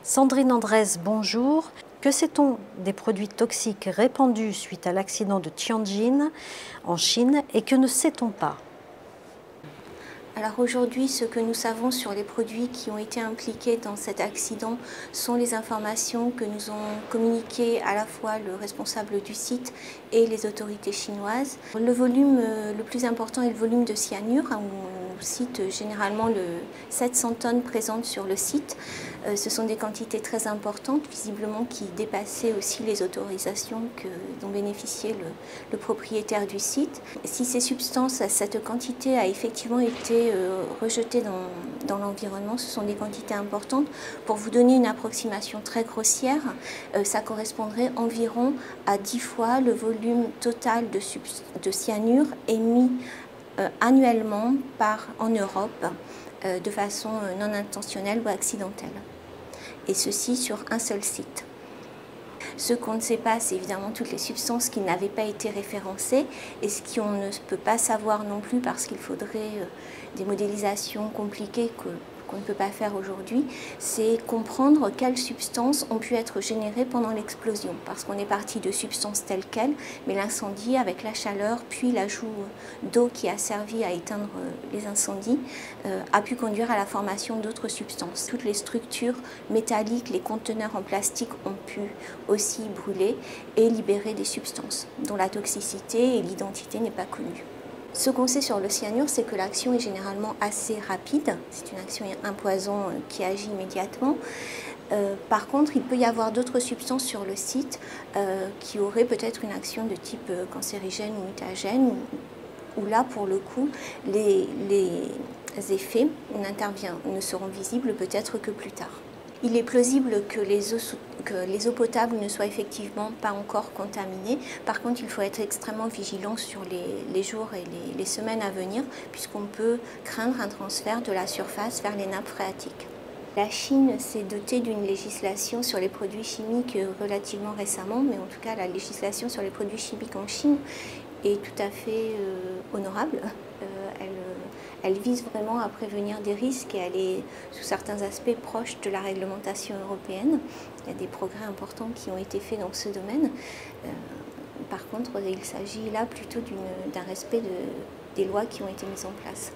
Sandrine Andrès, bonjour. Que sait-on des produits toxiques répandus suite à l'accident de Tianjin en Chine et que ne sait-on pas? Alors aujourd'hui, ce que nous savons sur les produits qui ont été impliqués dans cet accident sont les informations que nous ont communiquées à la fois le responsable du site et les autorités chinoises. Le volume le plus important est le volume de cyanure. On cite généralement 700 tonnes présentes sur le site. Ce sont des quantités très importantes, visiblement qui dépassaient aussi les autorisations dont bénéficiait le propriétaire du site. Si ces substances, cette quantité a effectivement été rejetée dans l'environnement, ce sont des quantités importantes. Pour vous donner une approximation très grossière, ça correspondrait environ à 10 fois le volume total de cyanure émis annuellement en Europe de façon non intentionnelle ou accidentelle. Et ceci sur un seul site. Ce qu'on ne sait pas, c'est évidemment toutes les substances qui n'avaient pas été référencées et ce qu'on ne peut pas savoir non plus parce qu'il faudrait des modélisations compliquées qu'on ne peut pas faire aujourd'hui, c'est comprendre quelles substances ont pu être générées pendant l'explosion. Parce qu'on est parti de substances telles quelles, mais l'incendie avec la chaleur, puis l'ajout d'eau qui a servi à éteindre les incendies, a pu conduire à la formation d'autres substances. Toutes les structures métalliques, les conteneurs en plastique ont pu aussi brûler et libérer des substances dont la toxicité et l'identité n'est pas connue. Ce qu'on sait sur le cyanure, c'est que l'action est généralement assez rapide. C'est une action, un poison qui agit immédiatement. Par contre, il peut y avoir d'autres substances sur le site qui auraient peut-être une action de type cancérigène ou mutagène, où là, pour le coup, les effets ne seront visibles peut-être que plus tard. Il est plausible que les eaux potables ne soient effectivement pas encore contaminées. Par contre, il faut être extrêmement vigilant sur les jours et les semaines à venir, puisqu'on peut craindre un transfert de la surface vers les nappes phréatiques. La Chine s'est dotée d'une législation sur les produits chimiques relativement récemment, mais en tout cas, la législation sur les produits chimiques en Chine est tout à fait honorable. Elle vise vraiment à prévenir des risques et elle est, sous certains aspects, proche de la réglementation européenne. Il y a des progrès importants qui ont été faits dans ce domaine. Par contre, il s'agit là plutôt d'un respect des lois qui ont été mises en place.